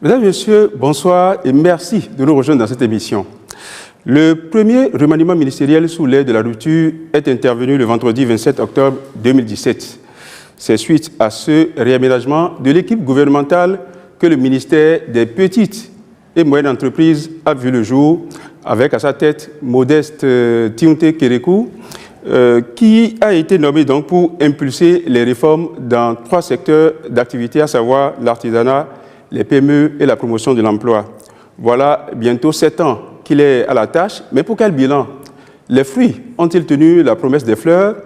Mesdames et messieurs, bonsoir et merci de nous rejoindre dans cette émission. Le premier remaniement ministériel sous l'ère de la rupture est intervenu le vendredi 27 octobre 2017. C'est suite à ce réaménagement de l'équipe gouvernementale que le ministère des Petites et Moyennes Entreprises a vu le jour, avec à sa tête Modeste Tionté Kérékou, qui a été nommé donc pour impulser les réformes dans 3 secteurs d'activité, à savoir l'artisanat, les PME et la promotion de l'emploi. Voilà bientôt 7 ans qu'il est à la tâche, mais pour quel bilan? Les fruits ont-ils tenu la promesse des fleurs?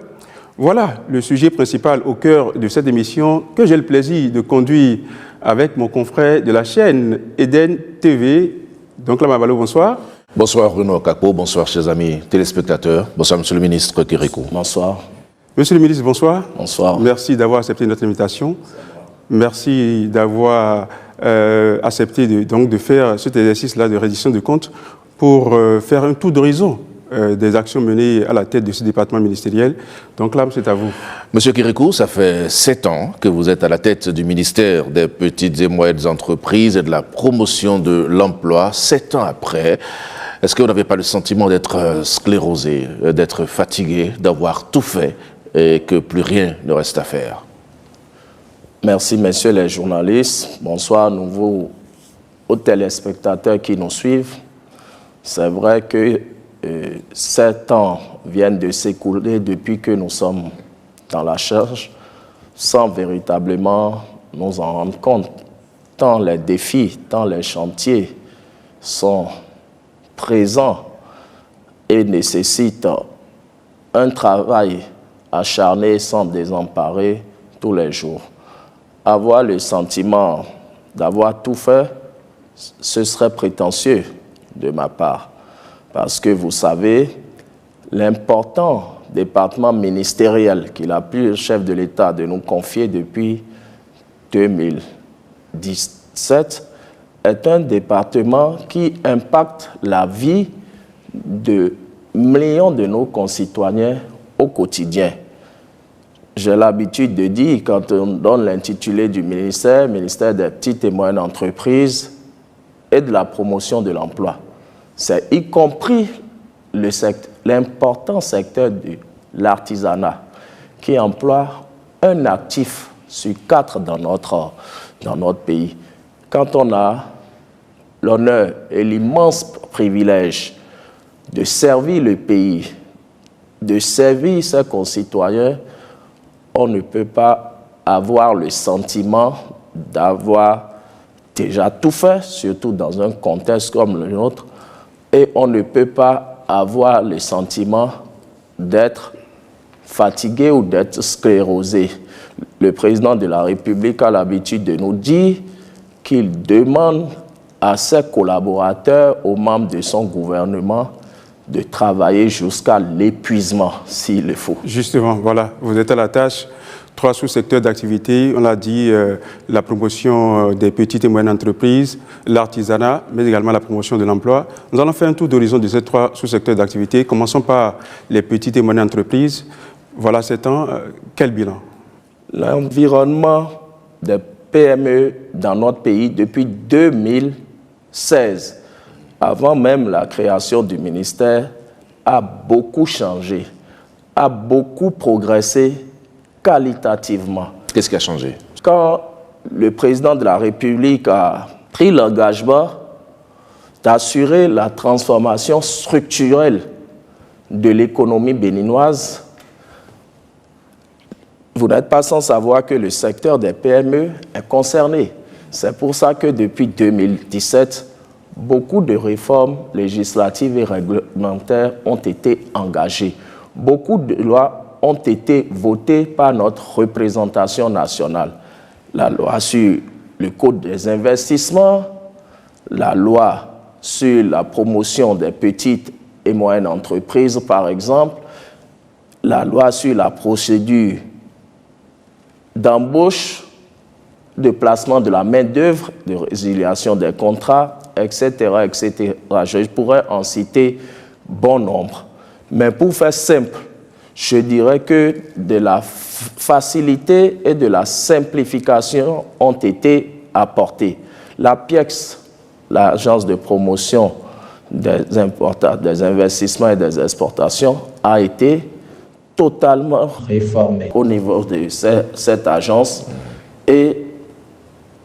Voilà le sujet principal au cœur de cette émission que j'ai le plaisir de conduire avec mon confrère de la chaîne Eden TV. Donc là, Mabalo, bonsoir. Bonsoir Bruno Kakpo, bonsoir chers amis téléspectateurs, bonsoir Monsieur le ministre Kérékou. Bonsoir. Monsieur le ministre, bonsoir. Bonsoir. Merci d'avoir accepté notre invitation. Merci d'avoir accepté de faire cet exercice-là de reddition de comptes pour faire un tour d'horizon des actions menées à la tête de ce département ministériel. Donc là, c'est à vous. Monsieur Kérékou, ça fait 7 ans que vous êtes à la tête du ministère des Petites et Moyennes Entreprises et de la promotion de l'emploi. 7 ans après, est-ce que vous n'avez pas le sentiment d'être sclérosé, d'être fatigué, d'avoir tout fait et que plus rien ne reste à faire? Merci, messieurs les journalistes. Bonsoir à nouveau aux téléspectateurs qui nous suivent. C'est vrai que 7 ans viennent de s'écouler depuis que nous sommes dans la charge, sans véritablement nous en rendre compte. Tant les défis, tant les chantiers sont présents et nécessitent un travail acharné sans désemparer tous les jours. Avoir le sentiment d'avoir tout fait, ce serait prétentieux de ma part. Parce que vous savez, l'important département ministériel qu'il a plu le chef de l'État de nous confier depuis 2017 est un département qui impacte la vie de millions de nos concitoyens au quotidien. J'ai l'habitude de dire, quand on donne l'intitulé du ministère, ministère des Petites et Moyennes Entreprises et de la promotion de l'emploi, c'est y compris l'important secteur de l'artisanat qui emploie un actif sur 4 dans notre pays. Quand on a l'honneur et l'immense privilège de servir le pays, de servir ses concitoyens, on ne peut pas avoir le sentiment d'avoir déjà tout fait, surtout dans un contexte comme le nôtre, et on ne peut pas avoir le sentiment d'être fatigué ou d'être sclérosé. Le président de la République a l'habitude de nous dire qu'il demande à ses collaborateurs, aux membres de son gouvernement, de travailler jusqu'à l'épuisement, s'il le faut. Justement, voilà, vous êtes à la tâche. 3 sous-secteurs d'activité, on l'a dit, la promotion des petites et moyennes entreprises, l'artisanat, mais également la promotion de l'emploi. Nous allons faire un tour d'horizon de ces 3 sous-secteurs d'activité. Commençons par les petites et moyennes entreprises. Voilà 7 ans, quel bilan? L'environnement des PME dans notre pays depuis 2016, avant même la création du ministère, a beaucoup changé, a beaucoup progressé qualitativement. Qu'est-ce qui a changé? Quand le président de la République a pris l'engagement d'assurer la transformation structurelle de l'économie béninoise, vous n'êtes pas sans savoir que le secteur des PME est concerné. C'est pour ça que depuis 2017, beaucoup de réformes législatives et réglementaires ont été engagées. Beaucoup de lois ont été votées par notre représentation nationale. La loi sur le code des investissements, la loi sur la promotion des petites et moyennes entreprises, par exemple, la loi sur la procédure d'embauche, de placement de la main-d'œuvre, de résiliation des contrats, etc., etc. Je pourrais en citer bon nombre. Mais pour faire simple, je dirais que de la facilité et de la simplification ont été apportées. La PIEX, l'agence de promotion des investissements et des exportations, a été totalement réformée au niveau de cette agence et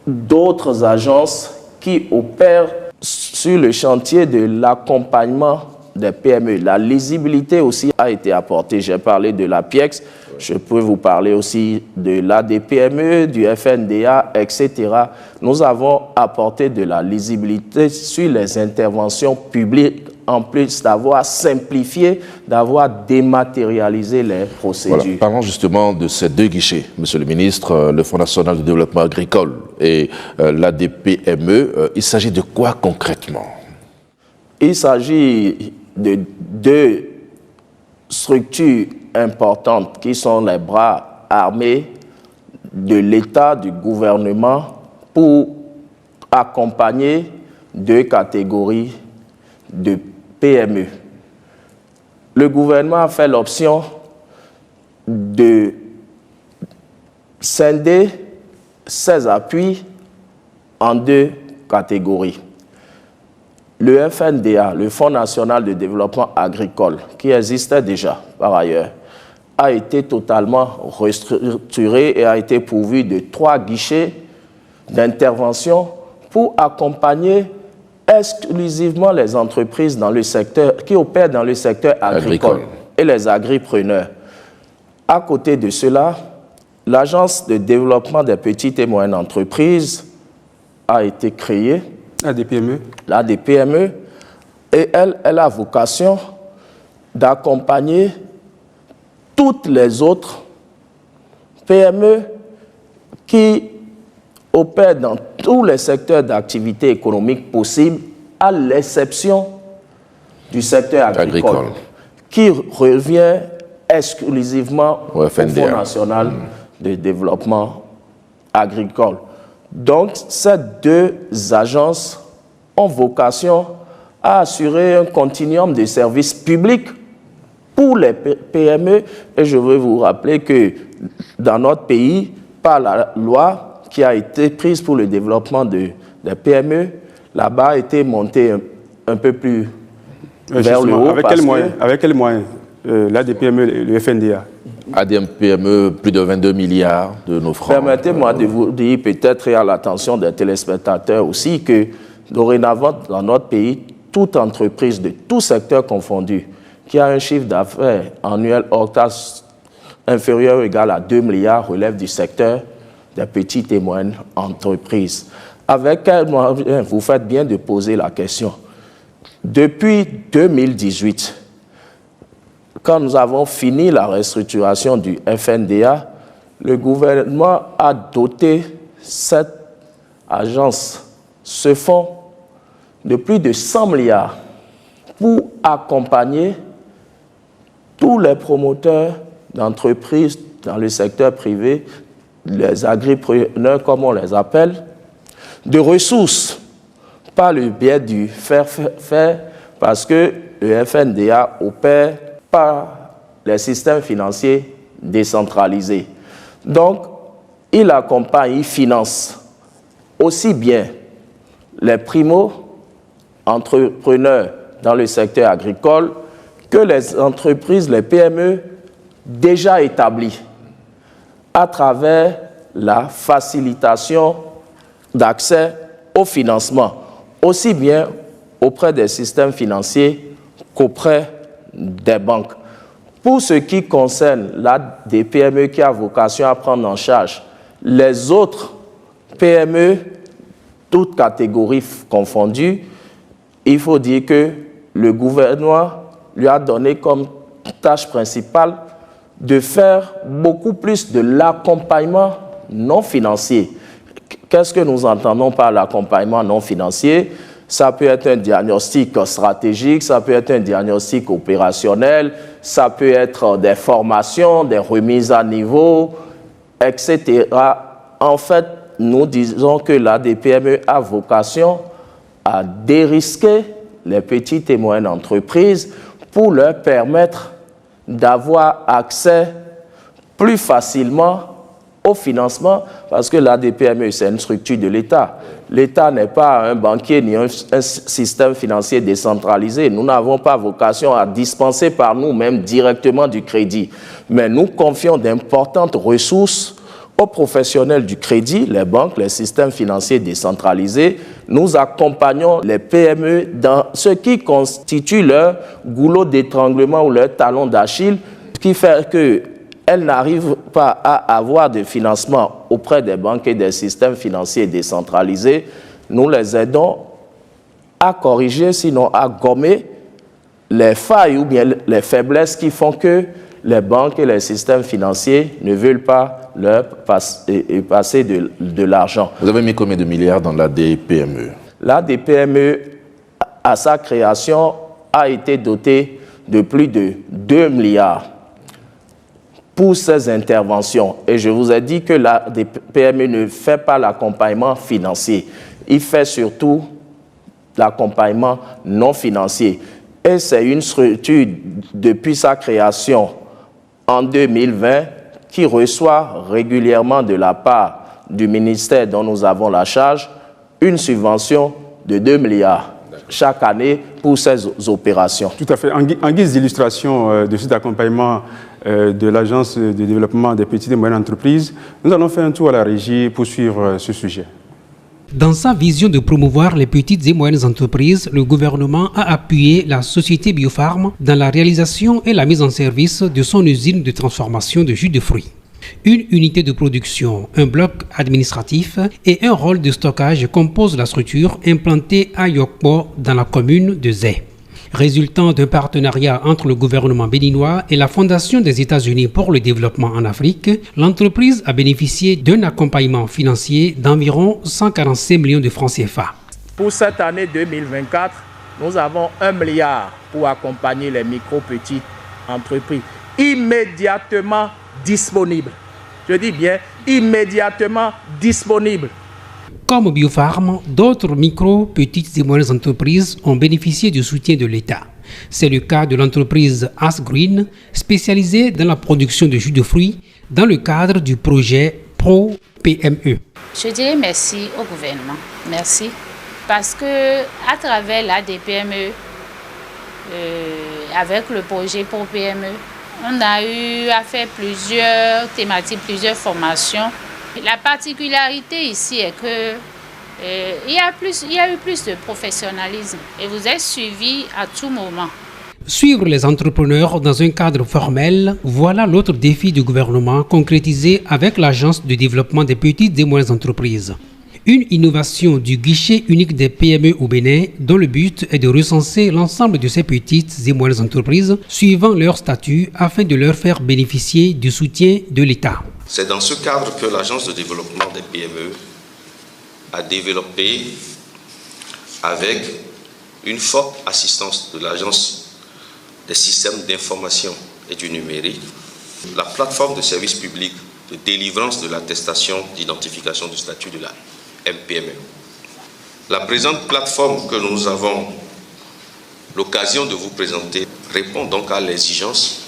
d'autres agences qui opèrent sur le chantier de l'accompagnement des PME. La lisibilité aussi a été apportée. J'ai parlé de la PIEX, je peux vous parler aussi de l'ADPME, du FNDA, etc. Nous avons apporté de la lisibilité sur les interventions publiques, en plus d'avoir simplifié, d'avoir dématérialisé les procédures. Voilà. Parlons justement de ces deux guichets, Monsieur le ministre, le Fonds national de développement agricole et l'ADPME. Il s'agit de quoi concrètement? Il s'agit de deux structures importantes qui sont les bras armés de l'État, du gouvernement, pour accompagner deux catégories de PME. Le gouvernement a fait l'option de scinder ses appuis en deux catégories. Le FNDA, le Fonds national de développement agricole, qui existait déjà par ailleurs, a été totalement restructuré et a été pourvu de 3 guichets d'intervention pour accompagner exclusivement les entreprises dans le secteur, qui opèrent dans le secteur agricole et les agripreneurs. À côté de cela, l'Agence de développement des petites et moyennes entreprises a été créée, l'ADPME, et elle a vocation d'accompagner toutes les autres PME qui opèrent dans tous les secteurs d'activité économique possibles, à l'exception du secteur agricole, qui revient exclusivement au Fonds national de développement agricole. Donc, ces deux agences ont vocation à assurer un continuum de services publics pour les PME. Et je veux vous rappeler que dans notre pays, par la loi qui a été prise pour le développement des PME, là-bas a été montée un peu plus vers le haut. Avec quels moyens l'ADPME et le FNDA? ADPME, plus de 22 milliards de nos francs. Permettez-moi de vous dire, peut-être et à l'attention des téléspectateurs aussi, que dorénavant, dans notre pays, toute entreprise de tout secteur confondu qui a un chiffre d'affaires annuel hors taxe inférieur ou égal à 2 milliards relève du secteur des petites et moyennes entreprises. Avec quel moyen, vous faites bien de poser la question. Depuis 2018, quand nous avons fini la restructuration du FNDA, le gouvernement a doté cette agence, ce fonds, de plus de 100 milliards pour accompagner tous les promoteurs d'entreprises dans le secteur privé, les agripreneurs comme on les appelle, de ressources par le biais du faire parce que le FNDA opère par les systèmes financiers décentralisés. Donc, il accompagne, il finance aussi bien les primo-entrepreneurs dans le secteur agricole que les entreprises, les PME déjà établies à travers la facilitation d'accès au financement, aussi bien auprès des systèmes financiers qu'auprès des banques. Pour ce qui concerne des PME qui a vocation à prendre en charge les autres PME, toutes catégories confondues, il faut dire que le gouvernement lui a donné comme tâche principale de faire beaucoup plus de l'accompagnement non financier. Qu'est-ce que nous entendons par l'accompagnement non financier? Ça peut être un diagnostic stratégique, ça peut être un diagnostic opérationnel, ça peut être des formations, des remises à niveau, etc. En fait, nous disons que l'ADPME a vocation à dérisquer les petites et moyennes entreprises pour leur permettre d'avoir accès plus facilement au financement, parce que l'ADPME, c'est une structure de l'État. L'État n'est pas un banquier ni un système financier décentralisé. Nous n'avons pas vocation à dispenser par nous-mêmes directement du crédit. Mais nous confions d'importantes ressources aux professionnels du crédit, les banques, les systèmes financiers décentralisés. Nous accompagnons les PME dans ce qui constitue leur goulot d'étranglement ou leur talon d'Achille, qui fait qu'elles n'arrivent pas à avoir de financement auprès des banques et des systèmes financiers décentralisés. Nous les aidons à corriger, sinon à gommer les failles ou bien les faiblesses qui font que les banques et les systèmes financiers ne veulent pas leur passer de l'argent. Vous avez mis combien de milliards dans l'ADPME? L'ADPME, à sa création, a été dotée de plus de 2 milliards pour ces interventions. Et je vous ai dit que l'ADPME ne fait pas l'accompagnement financier. Il fait surtout l'accompagnement non financier. Et c'est une structure, depuis sa création en 2020, qui reçoit régulièrement de la part du ministère dont nous avons la charge une subvention de 2 milliards chaque année pour ces opérations. Tout à fait. En guise d'illustration de cet accompagnement de l'Agence de développement des petites et moyennes entreprises, nous allons faire un tour à la régie pour suivre ce sujet. Dans sa vision de promouvoir les petites et moyennes entreprises, le gouvernement a appuyé la société Biopharm dans la réalisation et la mise en service de son usine de transformation de jus de fruits. Une unité de production, un bloc administratif et un rôle de stockage composent la structure implantée à Yokpo dans la commune de Zé. Résultant d'un partenariat entre le gouvernement béninois et la Fondation des États-Unis pour le développement en Afrique, l'entreprise a bénéficié d'un accompagnement financier d'environ 145 millions de francs CFA. Pour cette année 2024, nous avons 1 milliard pour accompagner les micro-petites entreprises immédiatement disponibles. Je dis bien immédiatement disponibles. Comme Biopharm, d'autres micro, petites et moyennes entreprises ont bénéficié du soutien de l'État. C'est le cas de l'entreprise Asgreen, spécialisée dans la production de jus de fruits, dans le cadre du projet Pro-PME. Je dirais merci au gouvernement. Merci. Parce que à travers l'ADPME, avec le projet Pro-PME, on a eu à faire plusieurs thématiques, plusieurs formations. La particularité ici est que il y a eu plus de professionnalisme et vous êtes suivis à tout moment. Suivre les entrepreneurs dans un cadre formel, voilà l'autre défi du gouvernement concrétisé avec l'Agence de développement des petites et moyennes entreprises. Une innovation du guichet unique des PME au Bénin dont le but est de recenser l'ensemble de ces petites et moyennes entreprises suivant leur statut afin de leur faire bénéficier du soutien de l'État. C'est dans ce cadre que l'Agence de développement des PME a développé, avec une forte assistance de l'Agence des systèmes d'information et du numérique, la plateforme de service public de délivrance de l'attestation d'identification du statut de la MPME. La présente plateforme que nous avons l'occasion de vous présenter répond donc à l'exigence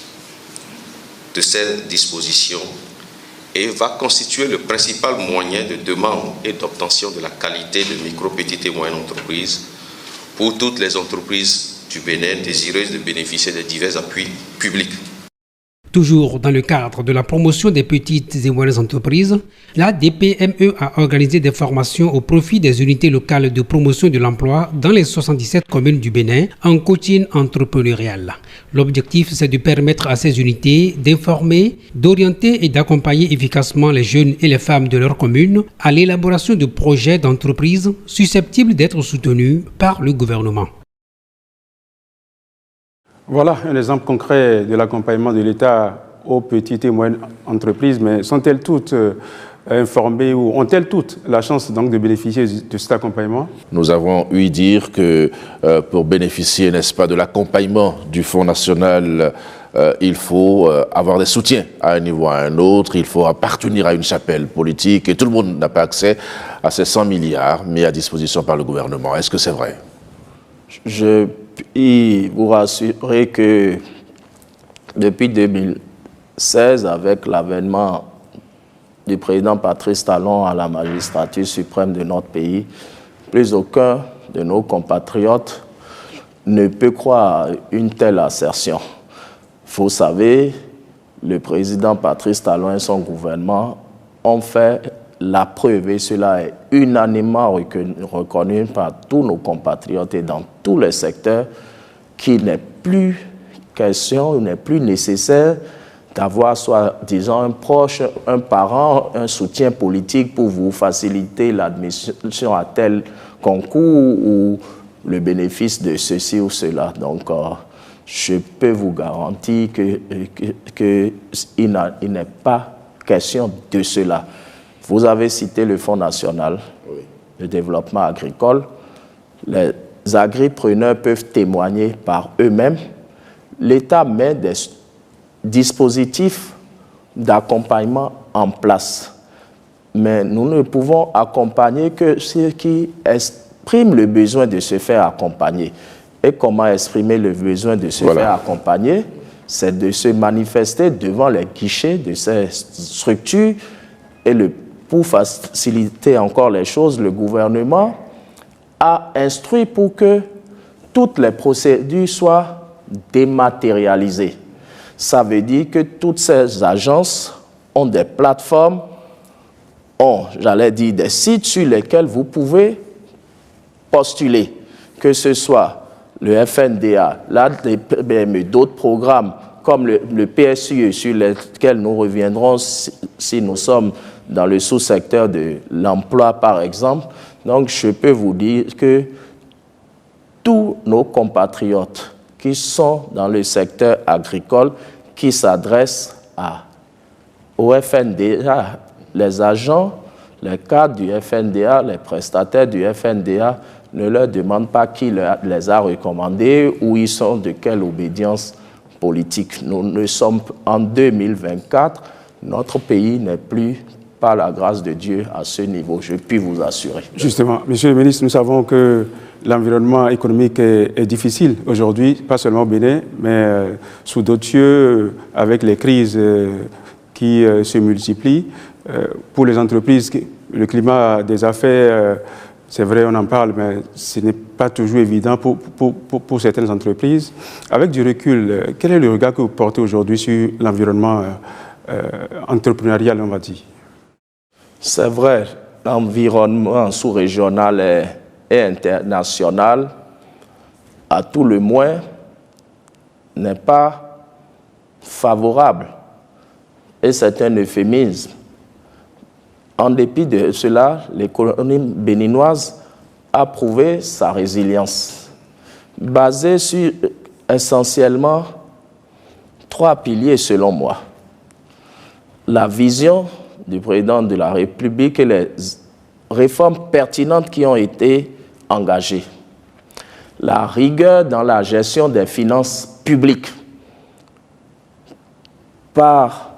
de ces dispositions et va constituer le principal moyen de demande et d'obtention de la qualité de micro, petites et moyennes entreprises pour toutes les entreprises du Bénin désireuses de bénéficier des divers appuis publics. Toujours dans le cadre de la promotion des petites et moyennes entreprises, la DPME a organisé des formations au profit des unités locales de promotion de l'emploi dans les 77 communes du Bénin en coaching entrepreneurial. L'objectif, c'est de permettre à ces unités d'informer, d'orienter et d'accompagner efficacement les jeunes et les femmes de leur commune à l'élaboration de projets d'entreprise susceptibles d'être soutenus par le gouvernement. Voilà un exemple concret de l'accompagnement de l'État aux petites et moyennes entreprises, mais sont-elles toutes informées ou ont-elles toutes la chance donc de bénéficier de cet accompagnement? Nous avons eu dire que pour bénéficier, n'est-ce pas, de l'accompagnement du Fonds national, il faut avoir des soutiens à un niveau ou à un autre, il faut appartenir à une chapelle politique et tout le monde n'a pas accès à ces 100 milliards mis à disposition par le gouvernement. Est-ce que c'est vrai? Je puis vous rassurer que depuis 2016, avec l'avènement du président Patrice Talon à la magistrature suprême de notre pays, plus aucun de nos compatriotes ne peut croire à une telle assertion. Vous savez, le président Patrice Talon et son gouvernement ont fait la preuve, et cela est unanimement reconnu par tous nos compatriotes et dans tous les secteurs, qu'il n'est plus question, il n'est plus nécessaire d'avoir soi-disant un proche, un parent, un soutien politique pour vous faciliter l'admission à tel concours ou le bénéfice de ceci ou cela. Donc, je peux vous garantir qu'il n'est pas question de cela. Vous avez cité le Fonds national de développement agricole. Les agripreneurs peuvent témoigner par eux-mêmes. L'État met des dispositifs d'accompagnement en place. Mais nous ne pouvons accompagner que ceux qui expriment le besoin de se faire accompagner. Et comment exprimer le besoin de se faire accompagner? C'est de se manifester devant les guichets de ces structures. Et pour faciliter encore les choses, le gouvernement a instruit pour que toutes les procédures soient dématérialisées. Ça veut dire que toutes ces agences ont des plateformes, ont, j'allais dire, des sites sur lesquels vous pouvez postuler, que ce soit le FNDA, l'ADPME, d'autres programmes comme le PSUE sur lesquels nous reviendrons si nous sommes dans le sous-secteur de l'emploi, par exemple. Donc, je peux vous dire que tous nos compatriotes qui sont dans le secteur agricole, qui s'adressent au FNDA, les agents, les cadres du FNDA, les prestataires du FNDA, ne leur demandent pas qui les a recommandés ou ils sont de quelle obédience politique. Nous ne sommes en 2024, notre pays n'est plus, par la grâce de Dieu, à ce niveau, je puis vous assurer. Justement, Monsieur le ministre, nous savons que l'environnement économique est difficile aujourd'hui, pas seulement au Bénin, mais sous d'autres cieux, avec les crises qui se multiplient. Pour les entreprises, le climat des affaires, c'est vrai, on en parle, mais ce n'est pas toujours évident pour certaines entreprises. Avec du recul, quel est le regard que vous portez aujourd'hui sur l'environnement entrepreneurial, on va dire? C'est vrai, l'environnement sous-régional et international, à tout le moins, n'est pas favorable. Et c'est un euphémisme. En dépit de cela, l'économie béninoise a prouvé sa résilience, basée sur essentiellement 3 piliers selon moi. La vision du président de la République et les réformes pertinentes qui ont été engagées. La rigueur dans la gestion des finances publiques par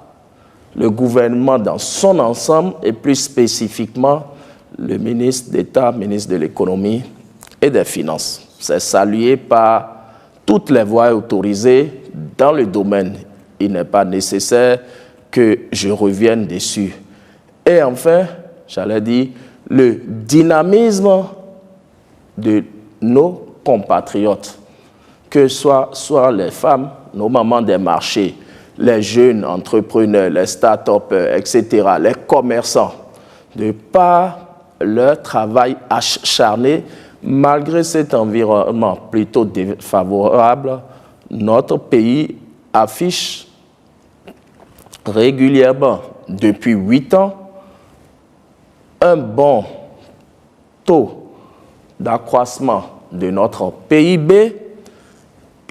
le gouvernement dans son ensemble et plus spécifiquement le ministre d'État, ministre de l'Économie et des Finances. C'est salué par toutes les voies autorisées dans le domaine. Il n'est pas nécessaire que je revienne dessus. Et enfin, j'allais dire, le dynamisme de nos compatriotes, que ce soit les femmes, nos mamans des marchés, les jeunes entrepreneurs, les start-upers, etc., les commerçants, de par leur travail acharné, malgré cet environnement plutôt défavorable, notre pays affiche régulièrement, depuis 8 ans, un bon taux d'accroissement de notre PIB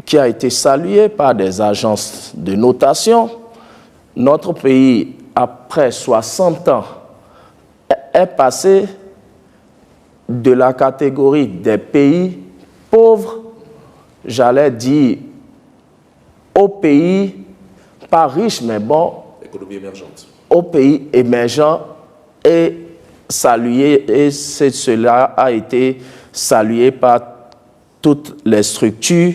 qui a été salué par des agences de notation. Notre pays, après 60 ans, est passé de la catégorie des pays pauvres, j'allais dire, aux pays pas riches, mais bon, économie émergente, aux pays émergents et salué, et cela a été salué par toutes les structures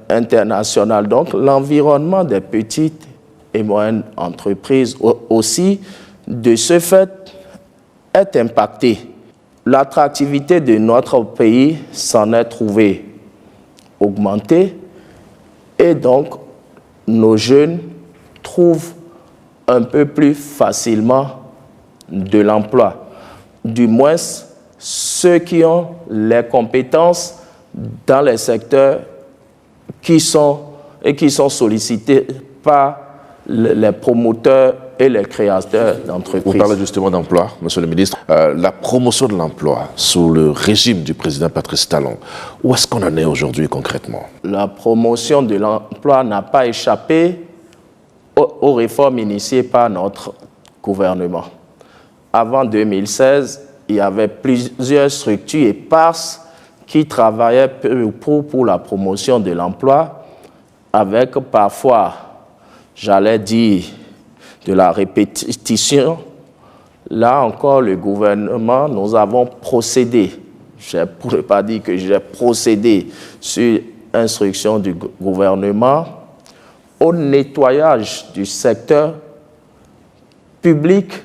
internationales. Donc, l'environnement des petites et moyennes entreprises aussi de ce fait, est impactée. L'attractivité de notre pays s'en est trouvée augmentée et donc nos jeunes trouvent un peu plus facilement de l'emploi. Du moins, ceux qui ont les compétences dans les secteurs qui sont sollicités par les promoteurs et les créateurs d'entreprises. Vous parlez justement d'emploi, monsieur le ministre. La promotion de l'emploi sous le régime du président Patrice Talon, où est-ce qu'on en est aujourd'hui concrètement? La promotion de l'emploi n'a pas échappé aux réformes initiées par notre gouvernement. Avant 2016, il y avait plusieurs structures éparses qui travaillaient pour la promotion de l'emploi, avec parfois, j'allais dire, de la répétition. Là encore, le gouvernement, nous avons procédé, je ne pourrais pas dire que j'ai procédé sur instruction du gouvernement, au nettoyage du secteur public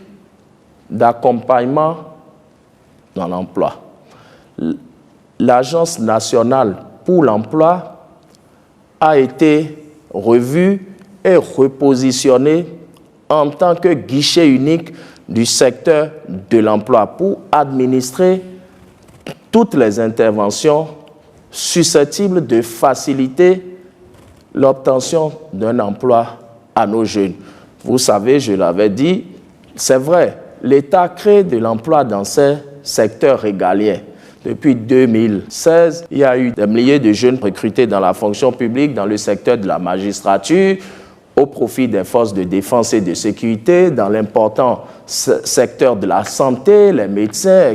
d'accompagnement dans l'emploi. L'Agence nationale pour l'emploi a été revue et repositionnée en tant que guichet unique du secteur de l'emploi pour administrer toutes les interventions susceptibles de faciliter l'obtention d'un emploi à nos jeunes. Vous savez, je l'avais dit, c'est vrai, l'État crée de l'emploi dans ces secteurs régaliens. Depuis 2016, il y a eu des milliers de jeunes recrutés dans la fonction publique, dans le secteur de la magistrature, au profit des forces de défense et de sécurité, dans l'important secteur de la santé, les médecins,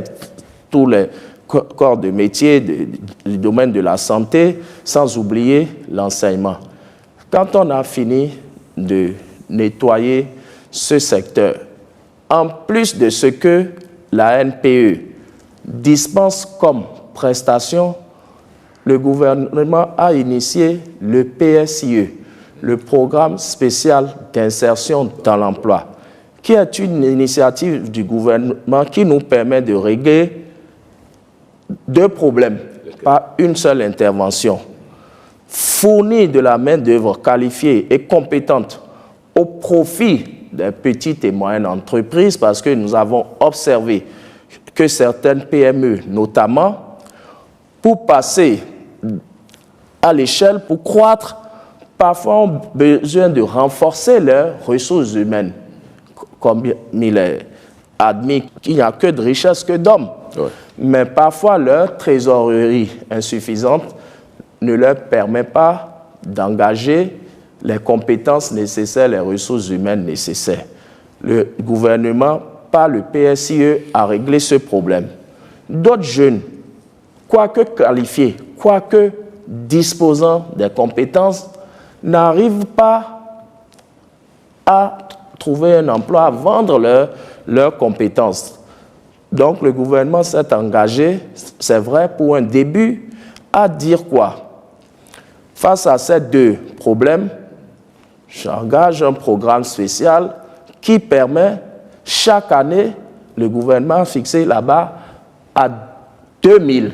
tous les corps de métier du domaine de la santé, sans oublier l'enseignement. Quand on a fini de nettoyer ce secteur, en plus de ce que la NPE dispense comme prestation, le gouvernement a initié le PSIE, le Programme spécial d'insertion dans l'emploi, qui est une initiative du gouvernement qui nous permet de régler deux problèmes par une seule intervention. Fournir de la main-d'œuvre qualifiée et compétente au profit des petites et moyennes entreprises, parce que nous avons observé que certaines PME, notamment, pour passer à l'échelle, pour croître, parfois ont besoin de renforcer leurs ressources humaines. Comme il est admis qu'il n'y a que de richesse que d'hommes. Ouais. Mais parfois leur trésorerie insuffisante ne leur permet pas d'engager les compétences nécessaires, les ressources humaines nécessaires. Le gouvernement, par le PSIE, a réglé ce problème. D'autres jeunes, quoique qualifiés, quoique disposant des compétences, n'arrivent pas à trouver un emploi, à vendre leurs compétences. Donc le gouvernement s'est engagé, c'est vrai, pour un début, à dire quoi? Face à ces deux problèmes, j'engage un programme spécial qui permet, chaque année, le gouvernement a fixé là-bas à 2000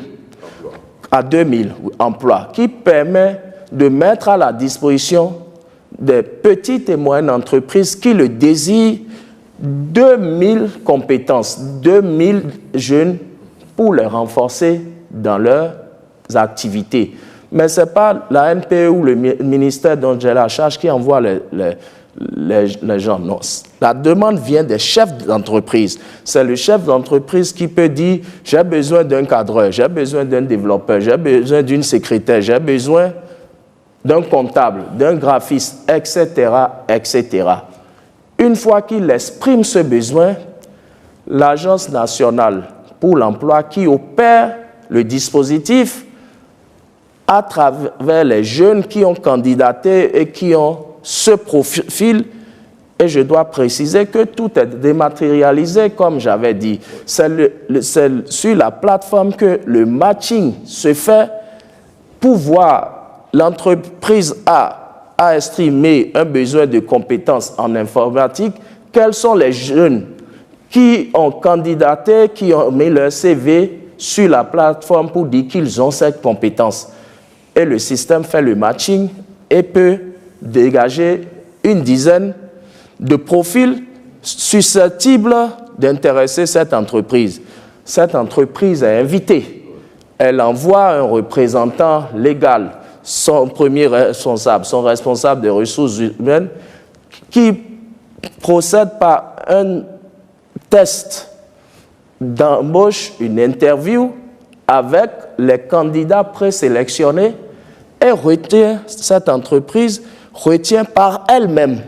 emplois, qui permet de mettre à la disposition des petites et moyennes entreprises qui le désirent 2000 compétences, 2000 jeunes pour les renforcer dans leurs activités. Mais ce n'est pas la NPE ou le ministère dont j'ai la charge qui envoie les gens. Non. La demande vient des chefs d'entreprise. C'est le chef d'entreprise qui peut dire « j'ai besoin d'un cadreur, j'ai besoin d'un développeur, j'ai besoin d'une secrétaire, j'ai besoin d'un comptable, d'un graphiste, etc., etc. » Une fois qu'il exprime ce besoin, l'Agence nationale pour l'emploi qui opère le dispositif à travers les jeunes qui ont candidaté et qui ont ce profil, et je dois préciser que tout est dématérialisé, comme j'avais dit. C'est sur la plateforme que le matching se fait pour voir l'entreprise a estimé un besoin de compétences en informatique, quels sont les jeunes qui ont candidaté, qui ont mis leur CV sur la plateforme pour dire qu'ils ont cette compétence. Et le système fait le matching et peut dégager une dizaine de profils susceptibles d'intéresser cette entreprise. Cette entreprise est invitée. Elle envoie un représentant légal, son premier responsable, son responsable des ressources humaines, qui procède par un test d'embauche, une interview avec les candidats présélectionnés et cette entreprise retient par elle-même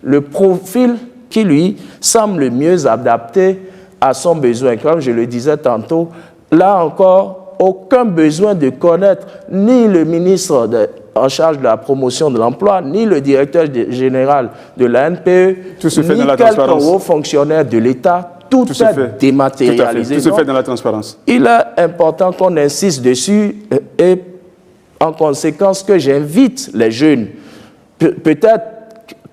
le profil qui lui semble le mieux adapté à son besoin. Comme je le disais tantôt, là encore, aucun besoin de connaître ni le ministre en charge de la promotion de l'emploi, ni le directeur général de la NPE, ni quelques hauts fonctionnaires de l'État. Tout est dématérialisé. Tout se fait dans la transparence. Il est important qu'on insiste dessus et en conséquence que j'invite les jeunes, peut-être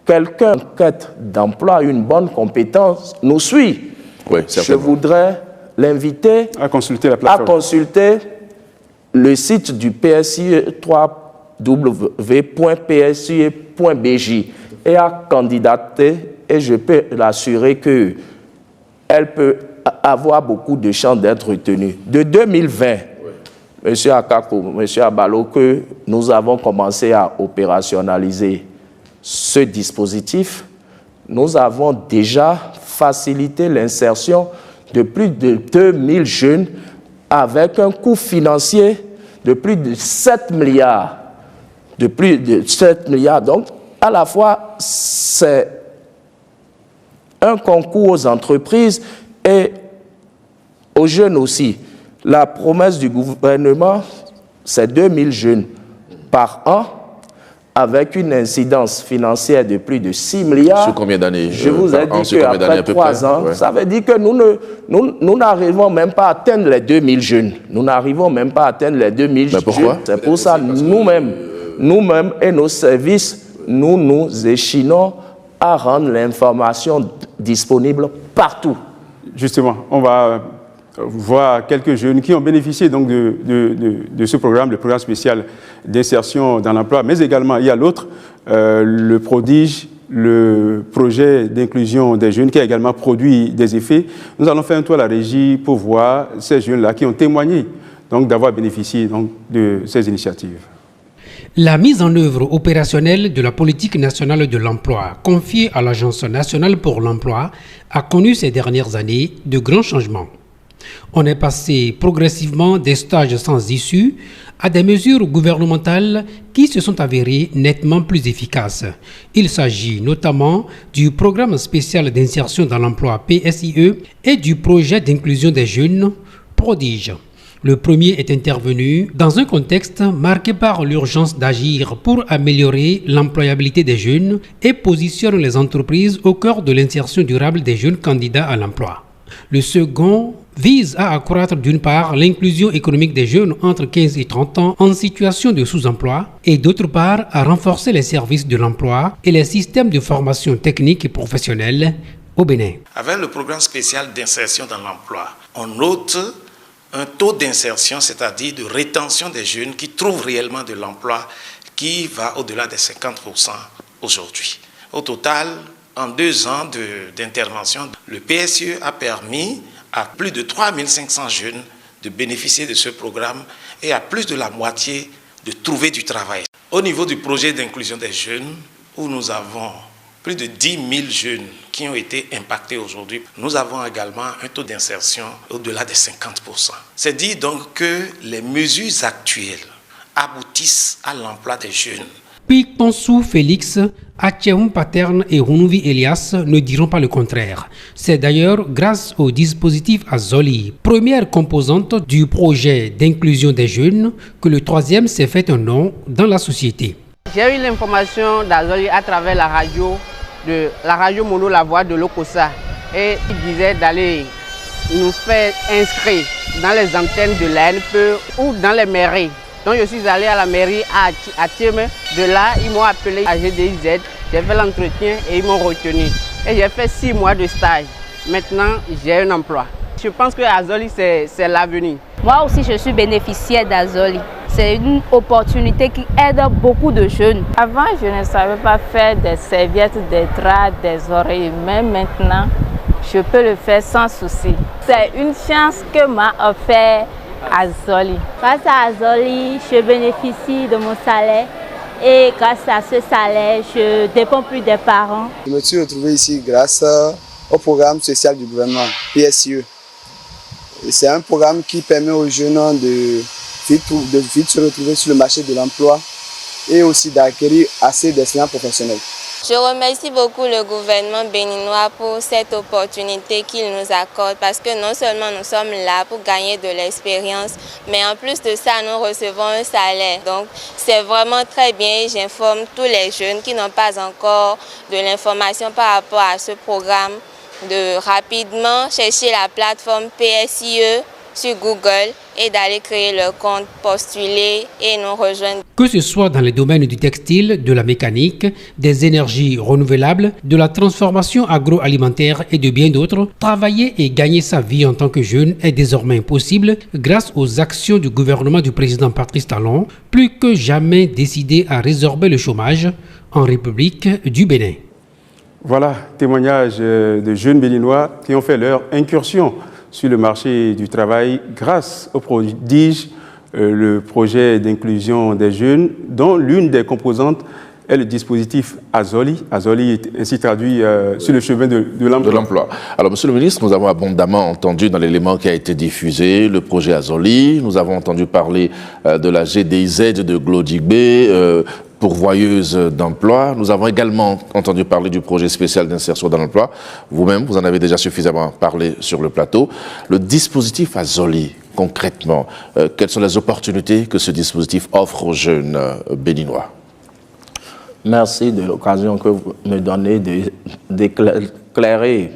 quelqu'un en quête d'emploi, une bonne compétence, nous suit. Oui, je voudrais l'inviter à consulter la plateforme. À consulter le site du PSIE, www.psie.bj, et à candidater, et je peux l'assurer qu'elle peut avoir beaucoup de chances d'être retenue. De 2020, M. Akako, M. Abalo, que nous avons commencé à opérationnaliser ce dispositif, nous avons déjà facilité l'insertion de plus de 2000 jeunes avec un coût financier de plus de 7 milliards. De plus de 7 milliards. Donc, à la fois, c'est un concours aux entreprises et aux jeunes aussi. La promesse du gouvernement, c'est 2000 jeunes par an, avec une incidence financière de plus de 6 milliards. Sur combien d'années? Je vous ai dit qu'après 3 ans, ça veut dire que nous n'arrivons même pas à atteindre les 2000 jeunes. Nous n'arrivons même pas à atteindre les 2000 jeunes. Pourquoi? C'est pour ça nous-mêmes et nos services, nous échinons à rendre l'information disponible partout. Justement, on va voir quelques jeunes qui ont bénéficié donc de ce programme, le programme spécial d'insertion dans l'emploi, mais également il y a l'autre, le prodige, le projet d'inclusion des jeunes qui a également produit des effets. Nous allons faire un tour à la régie pour voir ces jeunes-là qui ont témoigné donc d'avoir bénéficié donc de ces initiatives. La mise en œuvre opérationnelle de la politique nationale de l'emploi confiée à l'Agence nationale pour l'emploi a connu ces dernières années de grands changements. On est passé progressivement des stages sans issue à des mesures gouvernementales qui se sont avérées nettement plus efficaces. Il s'agit notamment du programme spécial d'insertion dans l'emploi PSIE et du projet d'inclusion des jeunes Prodige. Le premier est intervenu dans un contexte marqué par l'urgence d'agir pour améliorer l'employabilité des jeunes et positionne les entreprises au cœur de l'insertion durable des jeunes candidats à l'emploi. Le second vise à accroître d'une part l'inclusion économique des jeunes entre 15 et 30 ans en situation de sous-emploi et d'autre part à renforcer les services de l'emploi et les systèmes de formation technique et professionnelle au Bénin. Avec le programme spécial d'insertion dans l'emploi, on note un taux d'insertion, c'est-à-dire de rétention des jeunes qui trouvent réellement de l'emploi qui va au-delà des 50% aujourd'hui. Au total, en 2 ans d'intervention, le PSIE a permis à plus de 3500 jeunes de bénéficier de ce programme et à plus de la moitié de trouver du travail. Au niveau du projet d'inclusion des jeunes, où nous avons plus de 10 000 jeunes qui ont été impactés aujourd'hui, nous avons également un taux d'insertion au-delà des 50%. C'est dire donc que les mesures actuelles aboutissent à l'emploi des jeunes. Puis Tonsou Félix, Atcheum Paterne et Rounuvi Elias ne diront pas le contraire. C'est d'ailleurs grâce au dispositif Azoli, première composante du projet d'inclusion des jeunes, que le troisième s'est fait un nom dans la société. J'ai eu l'information d'Azoli à travers la radio Mono La Voix de l'Okosa. Et il disait d'aller nous faire inscrire dans les antennes de l'ANPE ou dans les mairies. Donc je suis allé à la mairie à Thiémé. De là, ils m'ont appelé à GDIZ. J'ai fait l'entretien et ils m'ont retenu. Et j'ai fait 6 mois de stage. Maintenant, j'ai un emploi. Je pense que Azoli, c'est l'avenir. Moi aussi, je suis bénéficiaire d'Azoli. C'est une opportunité qui aide beaucoup de jeunes. Avant, je ne savais pas faire des serviettes, des draps, des oreilles. Mais maintenant, je peux le faire sans souci. C'est une chance que m'a offert Azoli. Grâce à Azoli, je bénéficie de mon salaire. Et grâce à ce salaire, je ne dépends plus des parents. Je me suis retrouvé ici grâce au programme social du gouvernement, PSIE. C'est un programme qui permet aux jeunes de vite se retrouver sur le marché de l'emploi et aussi d'acquérir assez d'expérience professionnelle. Je remercie beaucoup le gouvernement béninois pour cette opportunité qu'il nous accorde parce que non seulement nous sommes là pour gagner de l'expérience, mais en plus de ça, nous recevons un salaire. Donc c'est vraiment très bien. J'informe tous les jeunes qui n'ont pas encore de l'information par rapport à ce programme de rapidement chercher la plateforme PSIE sur Google et d'aller créer leur compte, postuler et nous rejoindre. Que ce soit dans les domaines du textile, de la mécanique, des énergies renouvelables, de la transformation agroalimentaire et de bien d'autres, travailler et gagner sa vie en tant que jeune est désormais possible grâce aux actions du gouvernement du président Patrice Talon, plus que jamais décidé à résorber le chômage en République du Bénin. Voilà, témoignage de jeunes béninois qui ont fait leur incursion sur le marché du travail grâce au prodige, le projet d'inclusion des jeunes, dont l'une des composantes est le dispositif Azoli. Azoli est ainsi traduit sur le chemin de l'emploi. Alors, Monsieur le ministre, nous avons abondamment entendu dans l'élément qui a été diffusé le projet Azoli. Nous avons entendu parler de la GDIZ de Glodigbe, pourvoyeuse d'emploi. Nous avons également entendu parler du projet spécial d'insertion dans l'emploi. Vous-même, vous en avez déjà suffisamment parlé sur le plateau. Le dispositif Azoli, concrètement, quelles sont les opportunités que ce dispositif offre aux jeunes béninois? Merci de l'occasion que vous me donnez d'éclairer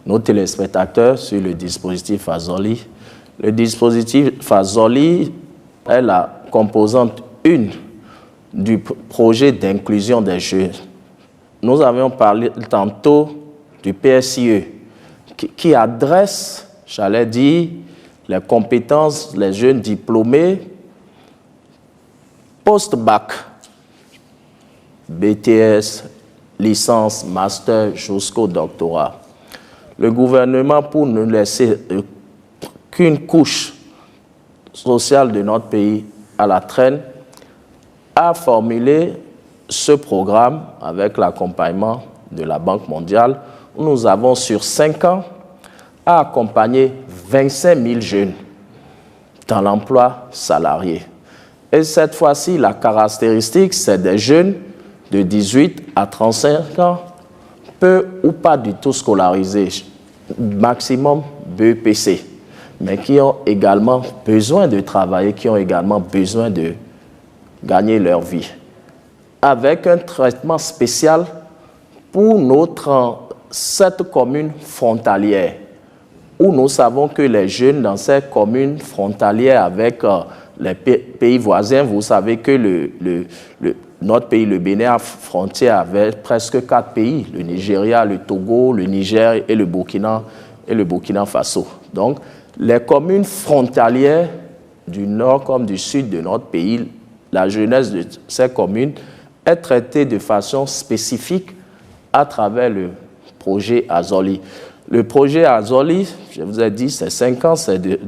nos téléspectateurs sur le dispositif Azoli. Le dispositif Azoli est la composante 1 du projet d'inclusion des jeunes. Nous avions parlé tantôt du PSIE qui adresse, j'allais dire, les compétences des jeunes diplômés post-bac, BTS, licence, master jusqu'au doctorat. Le gouvernement, pour ne laisser qu'une couche sociale de notre pays à la traîne, a formulé ce programme avec l'accompagnement de la Banque mondiale où nous avons sur 5 ans à accompagner 25 000 jeunes dans l'emploi salarié. Et cette fois-ci, la caractéristique, c'est des jeunes de 18 à 35 ans, peu ou pas du tout scolarisés, maximum BEPC, mais qui ont également besoin de travailler, qui ont également besoin de gagner leur vie, avec un traitement spécial pour notre 7 communes frontalières, où nous savons que les jeunes dans ces communes frontalières avec les pays voisins, vous savez que notre pays, le Bénin, a frontière avec presque 4 pays, le Nigeria, le Togo, le Niger et le Burkina Faso. Donc, les communes frontalières du nord comme du sud de notre pays, la jeunesse de ces communes est traitée de façon spécifique à travers le projet Azoli. Le projet Azoli, je vous ai dit, c'est 5 ans, c'est de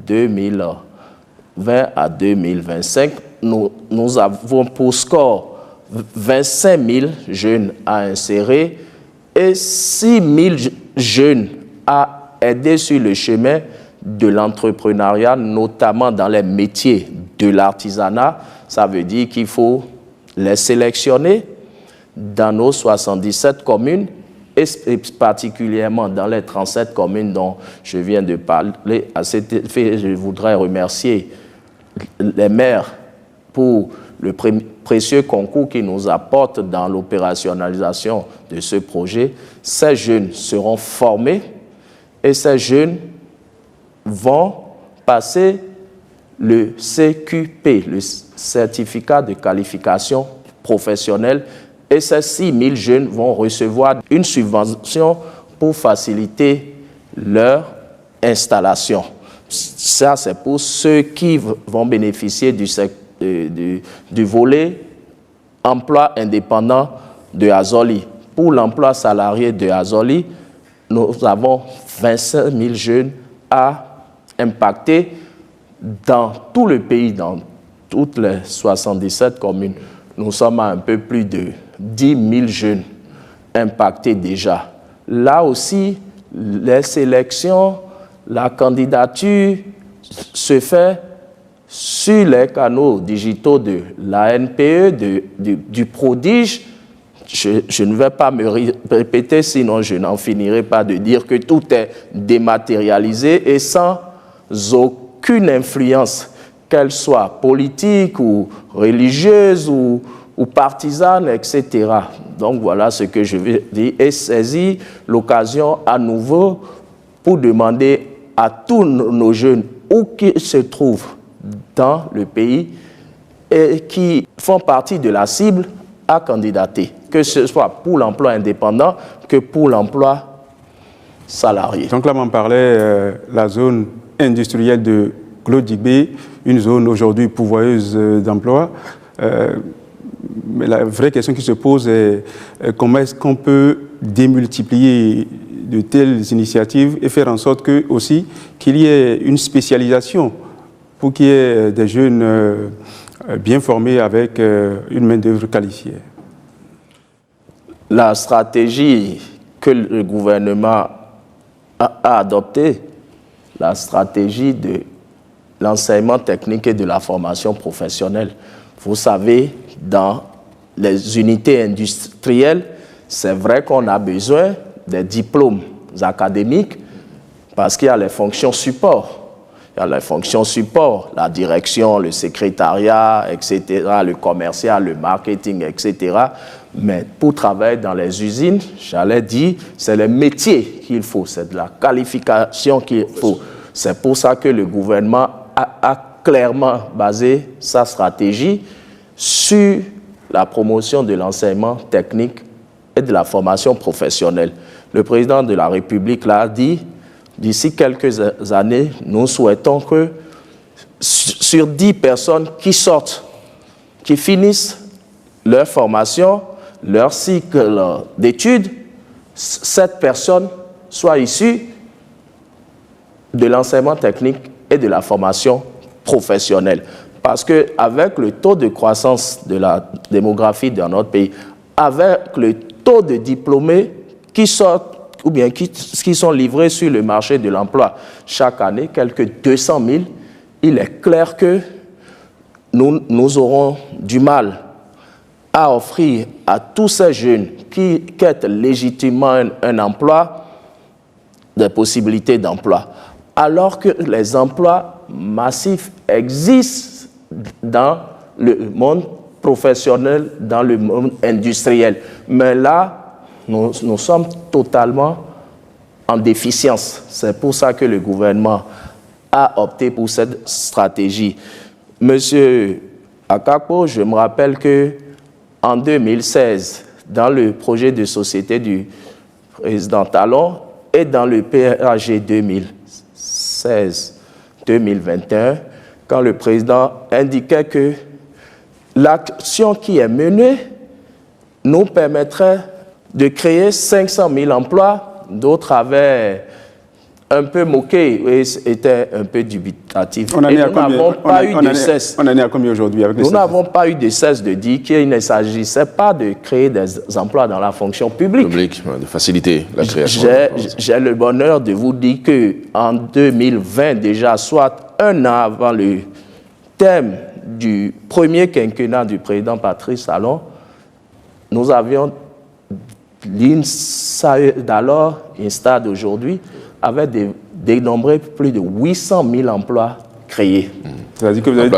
2020 à 2025. Nous avons pour score 25 000 jeunes à insérer et 6 000 jeunes à aider sur le chemin de l'entrepreneuriat, notamment dans les métiers de l'artisanat. Ça veut dire qu'il faut les sélectionner dans nos 77 communes et particulièrement dans les 37 communes dont je viens de parler. À cet effet, je voudrais remercier les maires pour le précieux concours qu'ils nous apportent dans l'opérationnalisation de ce projet. Ces jeunes seront formés et ces jeunes vont passer le CQP, le certificat de qualification professionnelle, et ces 6 000 jeunes vont recevoir une subvention pour faciliter leur installation. Ça, c'est pour ceux qui vont bénéficier du volet emploi indépendant de Azoli. Pour l'emploi salarié de Azoli, nous avons 25 000 jeunes à impacter dans tout le pays, dans toutes les 77 communes. Nous sommes à un peu plus de 10 000 jeunes impactés déjà. Là aussi, les sélections, la candidature se fait sur les canaux digitaux de l'ANPE, du prodige. Je ne vais pas me répéter, sinon je n'en finirai pas de dire que tout est dématérialisé et sans aucune influence, qu'elle soit politique ou religieuse ou partisane, etc. Donc voilà ce que je veux dire et saisir l'occasion à nouveau pour demander à tous nos jeunes où qu'ils se trouvent dans le pays et qui font partie de la cible à candidater, que ce soit pour l'emploi indépendant que pour l'emploi salarié. Donc là, on parlait la zone industrielle de Glodjibé, une zone aujourd'hui pourvoyeuse d'emploi. Mais la vraie question qui se pose est comment est-ce qu'on peut démultiplier de telles initiatives et faire en sorte que, aussi qu'il y ait une spécialisation pour qu'il y ait des jeunes bien formés avec une main-d'œuvre qualifiée. La stratégie que le gouvernement a adoptée, la stratégie de l'enseignement technique et de la formation professionnelle. Vous savez, dans les unités industrielles, c'est vrai qu'on a besoin des diplômes académiques parce qu'il y a les fonctions support. Il y a les fonctions support, la direction, le secrétariat, etc., le commercial, le marketing, etc. Mais pour travailler dans les usines, j'allais dire, c'est le métier qu'il faut, c'est de la qualification qu'il faut. C'est pour ça que le gouvernement a clairement basé sa stratégie sur la promotion de l'enseignement technique et de la formation professionnelle. Le président de la République l'a dit, d'ici quelques années, nous souhaitons que sur 10 personnes qui sortent, qui finissent leur formation, leur cycle d'études, 7 personnes soient issues de l'enseignement technique et de la formation professionnelle. Parce qu'avec le taux de croissance de la démographie dans notre pays, avec le taux de diplômés qui sortent ou bien qui sont livrés sur le marché de l'emploi chaque année, quelques 200 000, il est clair que nous aurons du mal à offrir à tous ces jeunes qui quittent légitimement un emploi, des possibilités d'emploi. Alors que les emplois massifs existent dans le monde professionnel, dans le monde industriel. Mais là, nous sommes totalement en déficience. C'est pour ça que le gouvernement a opté pour cette stratégie. Monsieur Akakpo, je me rappelle qu'en 2016, dans le projet de société du président Talon et dans le PAG 2016-2021, quand le président indiquait que l'action qui est menée nous permettrait de créer 500 000 emplois, d'autres avaient un peu moqué et étaient un peu dubitatifs. On en est à combien aujourd'hui avec les Nous n'avons pas eu de cesse de dire qu'il ne s'agissait pas de créer des emplois dans la fonction publique. De faciliter la création. J'ai le bonheur de vous dire qu'en 2020, déjà, soit un an avant le thème du premier quinquennat du président Patrice Talon, nous avions l'INSA d'alors, INSTA d'aujourd'hui, avait dénombré plus de 800 000 emplois créés. C'est-à-dire que vous avez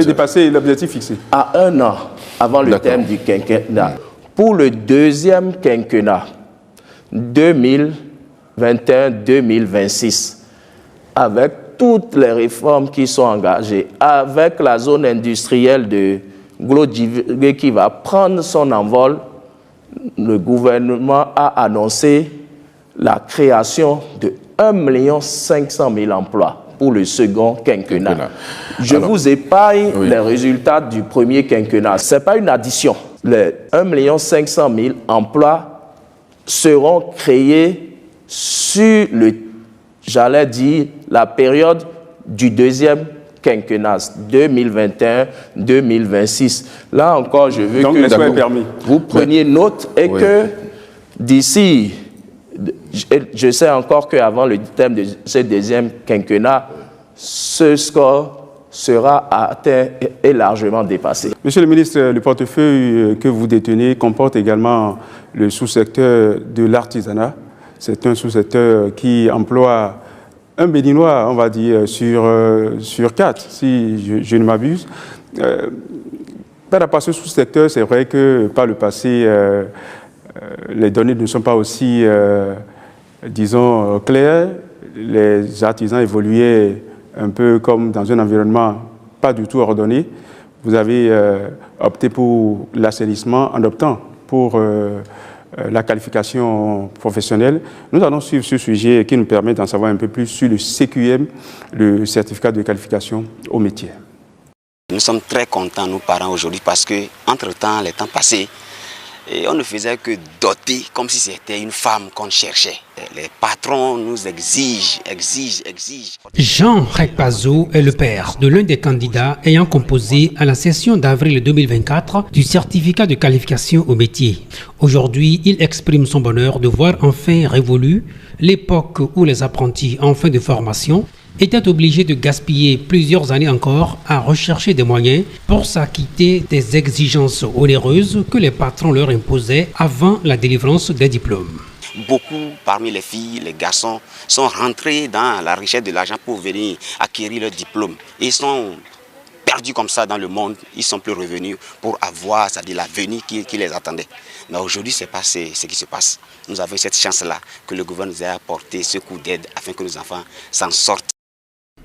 dépassé l'objectif fixé. À un an avant le thème du quinquennat. Pour le deuxième quinquennat, 2021-2026, avec toutes les réformes qui sont engagées, avec la zone industrielle de Glodjibé qui va prendre son envol, le gouvernement a annoncé la création de 1 500 000 emplois pour le second quinquennat. Je vous épargne les résultats du premier quinquennat. Ce n'est pas une addition. Les 1 500 000 emplois seront créés sur la période du deuxième quinquennat 2021-2026. Là encore, je veux que vous preniez note et que d'ici, je sais encore qu'avant le terme de ce deuxième quinquennat, ce score sera atteint et largement dépassé. Monsieur le ministre, le portefeuille que vous détenez comporte également le sous-secteur de l'artisanat. C'est un sous-secteur qui emploie un Béninois, on va dire, sur 4, si je ne m'abuse. Par rapport à ce sous-secteur, c'est vrai que par le passé, les données ne sont pas aussi, disons, claires. Les artisans évoluaient un peu comme dans un environnement pas du tout ordonné. Vous avez opté pour l'assainissement en optant pour la qualification professionnelle. Nous allons suivre ce sujet qui nous permet d'en savoir un peu plus sur le CQM, le certificat de qualification au métier. Nous sommes très contents, nous parents, aujourd'hui, parce que entre-temps, les temps passés, et on ne faisait que doter comme si c'était une femme qu'on cherchait. Les patrons nous exigent. Jean Rekpazo est le père de l'un des candidats ayant composé à la session d'avril 2024 du certificat de qualification au métier. Aujourd'hui, il exprime son bonheur de voir enfin révolue l'époque où les apprentis en fin de formation étaient obligés de gaspiller plusieurs années encore à rechercher des moyens pour s'acquitter des exigences onéreuses que les patrons leur imposaient avant la délivrance des diplômes. Beaucoup parmi les filles, les garçons sont rentrés dans la recherche de l'argent pour venir acquérir leur diplôme. Ils sont perdus comme ça dans le monde, ils ne sont plus revenus pour avoir, c'est-à-dire l'avenir qui les attendait. Mais aujourd'hui, ce n'est pas ce qui se passe. Nous avons cette chance-là que le gouvernement nous ait apporté ce coup d'aide afin que nos enfants s'en sortent.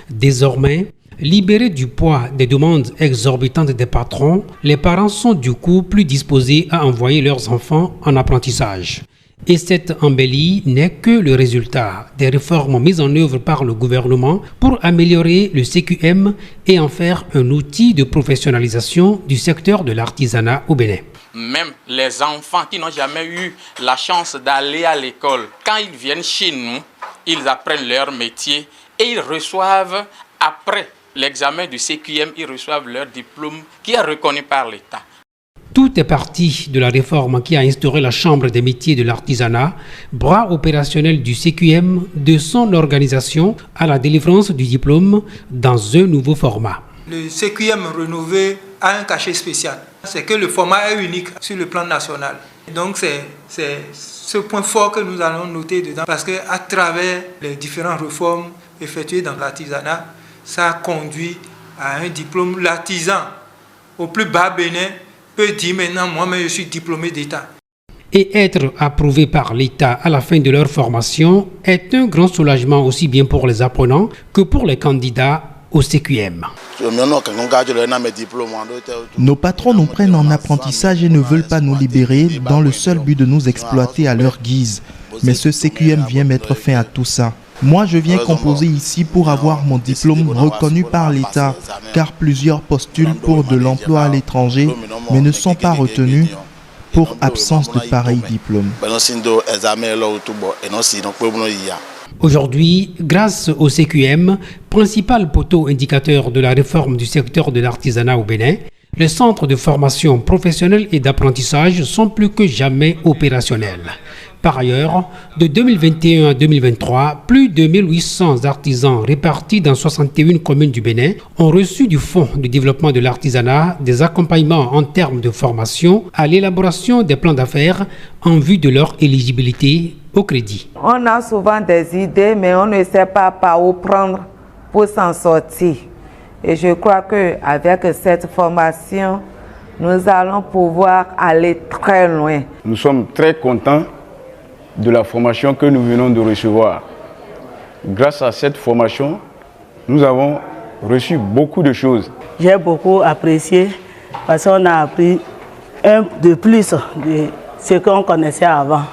Désormais, libérés du poids des demandes exorbitantes des patrons, les parents sont du coup plus disposés à envoyer leurs enfants en apprentissage. Et cette embellie n'est que le résultat des réformes mises en œuvre par le gouvernement pour améliorer le CQM et en faire un outil de professionnalisation du secteur de l'artisanat au Bénin. Même les enfants qui n'ont jamais eu la chance d'aller à l'école, quand ils viennent chez nous, ils apprennent leur métier et ils reçoivent, après l'examen du CQM, ils reçoivent leur diplôme qui est reconnu par l'État. Tout est parti de la réforme qui a instauré la Chambre des métiers de l'artisanat, bras opérationnel du CQM, de son organisation à la délivrance du diplôme dans un nouveau format. Le CQM rénové a un cachet spécial. C'est que le format est unique sur le plan national. Donc c'est ce point fort que nous allons noter dedans parce qu'à travers les différentes réformes effectuées dans l'artisanat, ça a conduit à un diplôme. L'artisan au plus bas Bénin peut dire maintenant, moi-même je suis diplômé d'État. Et être approuvé par l'État à la fin de leur formation est un grand soulagement aussi bien pour les apprenants que pour les candidats au CQM. Nos patrons nous prennent en apprentissage et ne veulent pas nous libérer dans le seul but de nous exploiter à leur guise. Mais ce CQM vient mettre fin à tout ça. Moi, je viens composer ici pour avoir mon diplôme reconnu par l'État, car plusieurs postulent pour de l'emploi à l'étranger, mais ne sont pas retenus pour absence de pareil diplôme. Aujourd'hui, grâce au CQM, principal poteau indicateur de la réforme du secteur de l'artisanat au Bénin, les centres de formation professionnelle et d'apprentissage sont plus que jamais opérationnels. Par ailleurs, de 2021 à 2023, plus de 1800 artisans répartis dans 61 communes du Bénin ont reçu du Fonds de développement de l'artisanat des accompagnements en termes de formation à l'élaboration des plans d'affaires en vue de leur éligibilité au crédit. On a souvent des idées, mais on ne sait pas par où prendre pour s'en sortir. Et je crois qu'avec cette formation, nous allons pouvoir aller très loin. Nous sommes très contents de la formation que nous venons de recevoir. Grâce à cette formation, nous avons reçu beaucoup de choses. J'ai beaucoup apprécié parce qu'on a appris un de plus de ce qu'on connaissait avant.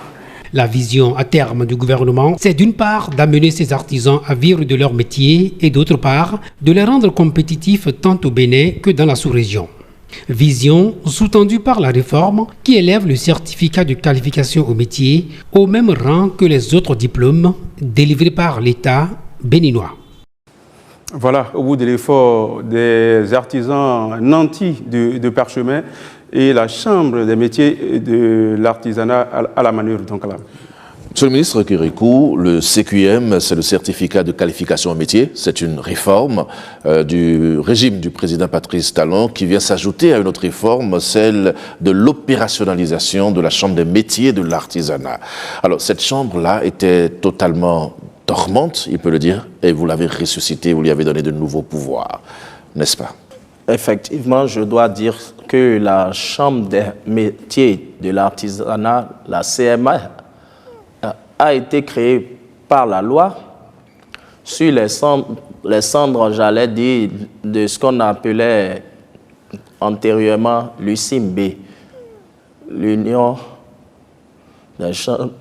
La vision à terme du gouvernement, c'est d'une part d'amener ces artisans à vivre de leur métier et d'autre part de les rendre compétitifs tant au Bénin que dans la sous-région. Vision sous-tendue par la réforme qui élève le certificat de qualification au métier au même rang que les autres diplômes délivrés par l'État béninois. Voilà, au bout de l'effort des artisans nantis de parchemin et la Chambre des métiers de l'artisanat à la manœuvre. Donc là. Monsieur le ministre Kérékou, le CQM, c'est le certificat de qualification au métier. C'est une réforme du régime du président Patrice Talon qui vient s'ajouter à une autre réforme, celle de l'opérationnalisation de la Chambre des métiers de l'artisanat. Alors, cette chambre-là était totalement dormante, il peut le dire, et vous l'avez ressuscitée, vous lui avez donné de nouveaux pouvoirs, n'est-ce pas? Effectivement, je dois dire que la Chambre des métiers de l'artisanat, la CMA, a été créée par la loi sur les cendres, j'allais dire, de ce qu'on appelait antérieurement l'UCIMB, l'Union des chambres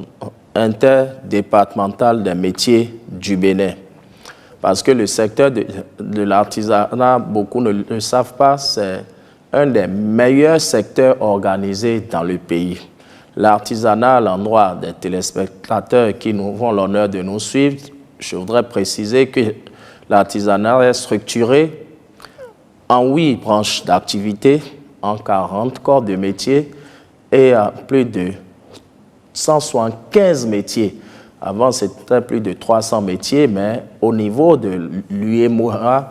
interdépartementale des métiers du Bénin. Parce que le secteur de l'artisanat, beaucoup ne le savent pas, c'est un des meilleurs secteurs organisés dans le pays. L'artisanat, à l'endroit des téléspectateurs qui nous font l'honneur de nous suivre, je voudrais préciser que l'artisanat est structuré en 8 branches d'activité, en 40 corps de métiers et à plus de 175 métiers. Avant, c'était plus de 300 métiers, mais au niveau de l'UEMOA,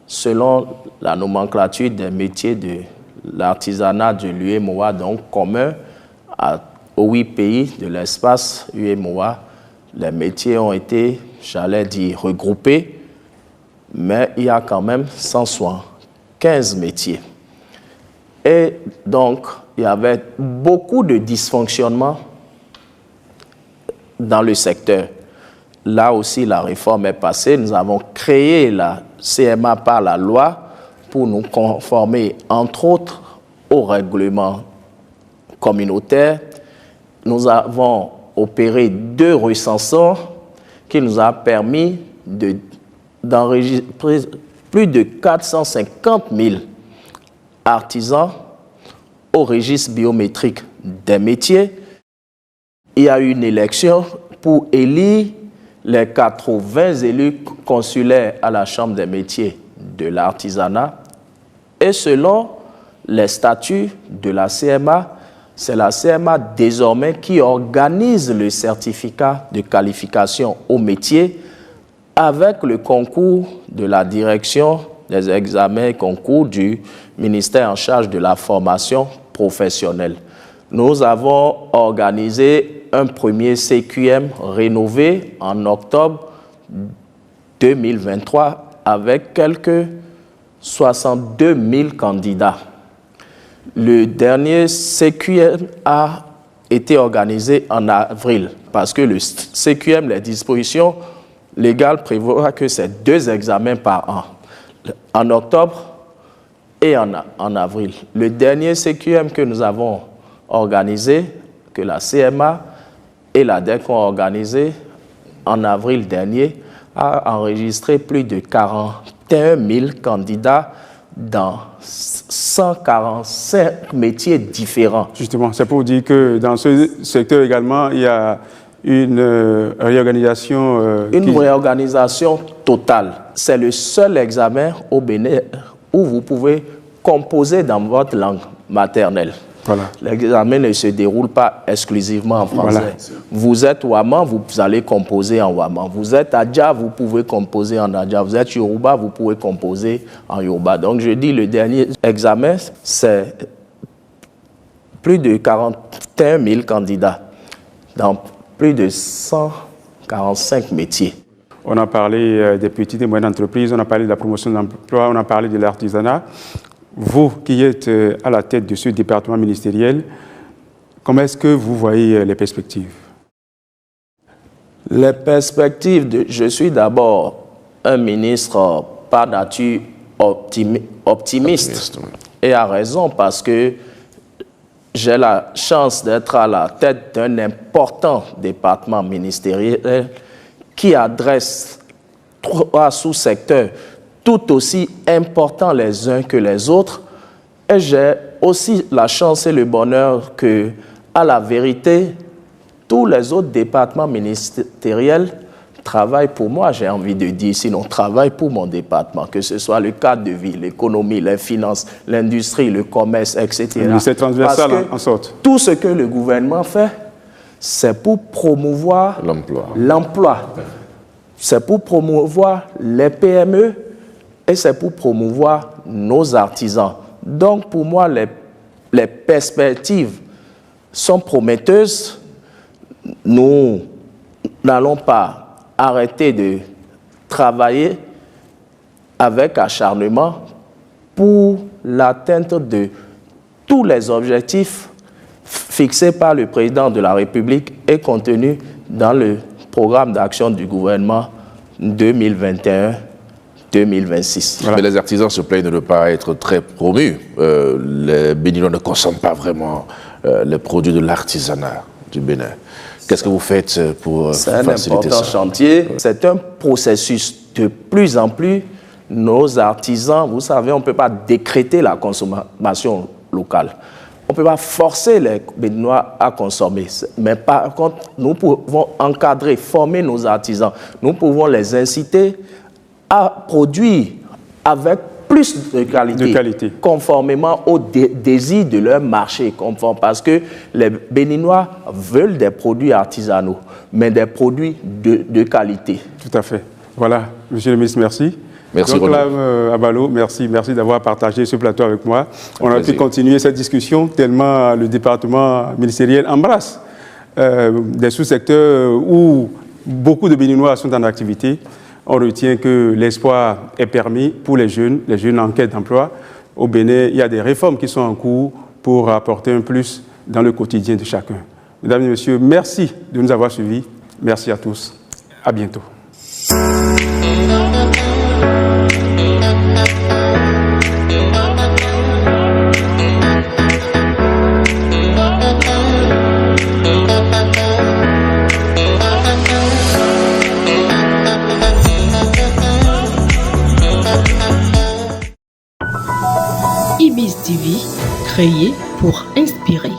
selon la nomenclature des métiers de l'artisanat de l'UEMOA, donc commun aux 8 pays de l'espace UEMOA, les métiers ont été, j'allais dire, regroupés, mais il y a quand même 175 métiers. Et donc, il y avait beaucoup de dysfonctionnements dans le secteur. Là aussi, la réforme est passée. Nous avons créé la CMA par la loi pour nous conformer, entre autres, au règlement communautaire. Nous avons opéré 2 recenseurs qui nous a permis d'enregistrer plus de 450 000 artisans au registre biométrique des métiers. Il y a eu une élection pour élire les 80 élus consulaires à la Chambre des métiers de l'artisanat. Et selon les statuts de la CMA, c'est la CMA désormais qui organise le certificat de qualification au métier avec le concours de la direction des examens et concours du ministère en charge de la formation professionnelle. Nous avons organisé un premier CQM rénové en octobre 2023 avec quelques 62 000 candidats. Le dernier CQM a été organisé en avril parce que le CQM, les dispositions légales prévoient que c'est 2 examens par an, en octobre et en avril. Le dernier CQM que nous avons organisé, que la CMA et la DEC ont organisé en avril dernier, a enregistré plus de 41 000 candidats dans 145 métiers différents. Justement, c'est pour dire que dans ce secteur également, il y a une réorganisation. Réorganisation totale. C'est le seul examen au Bénin où vous pouvez composer dans votre langue maternelle. Voilà. L'examen ne se déroule pas exclusivement en français. Voilà. Vous êtes Ouaman, vous allez composer en Ouaman. Vous êtes Adja, vous pouvez composer en Adja. Vous êtes Yoruba, vous pouvez composer en Yoruba. Donc je dis le dernier examen, c'est plus de 41 000 candidats dans plus de 145 métiers. On a parlé des petites et moyennes entreprises, on a parlé de la promotion de l'emploi, on a parlé de l'artisanat. Vous qui êtes à la tête de ce département ministériel, comment est-ce que vous voyez les perspectives? Les perspectives, je suis d'abord un ministre par nature optimiste. Et à raison parce que j'ai la chance d'être à la tête d'un important département ministériel qui adresse 3 sous-secteurs tout aussi importants les uns que les autres. Et j'ai aussi la chance et le bonheur que, à la vérité, tous les autres départements ministériels travaillent pour moi, j'ai envie de dire, sinon travaillent pour mon département, que ce soit le cadre de vie, l'économie, les finances, l'industrie, le commerce, etc. C'est transversal en sorte. Tout ce que le gouvernement fait, c'est pour promouvoir l'emploi. C'est pour promouvoir les PME et c'est pour promouvoir nos artisans. Donc pour moi, les perspectives sont prometteuses. Nous n'allons pas arrêter de travailler avec acharnement pour l'atteinte de tous les objectifs fixés par le président de la République et contenus dans le programme d'action du gouvernement 2021-2026. Voilà. Mais les artisans se plaignent de ne pas être très promus. Les Béninois ne consomment pas vraiment les produits de l'artisanat du Bénin. Qu'est-ce que vous faites pour faciliter ça? C'est un important chantier. C'est un processus. De plus en plus, nos artisans, vous savez, on ne peut pas décréter la consommation locale. On ne peut pas forcer les Béninois à consommer. Mais par contre, nous pouvons encadrer, former nos artisans. Nous pouvons les inciter à produire avec plus de qualité, conformément au désir de leur marché, parce que les Béninois veulent des produits artisanaux, mais des produits de qualité. Tout à fait. Voilà, Monsieur le ministre, merci. Merci, donc là, Abalo, merci d'avoir partagé ce plateau avec moi. On a pu continuer cette discussion tellement le département ministériel embrasse des sous-secteurs où beaucoup de Béninois sont en activité. On retient que l'espoir est permis pour les jeunes en quête d'emploi. Au Bénin, il y a des réformes qui sont en cours pour apporter un plus dans le quotidien de chacun. Mesdames et messieurs, merci de nous avoir suivis. Merci à tous. À bientôt. IBIS TV, créé pour inspirer.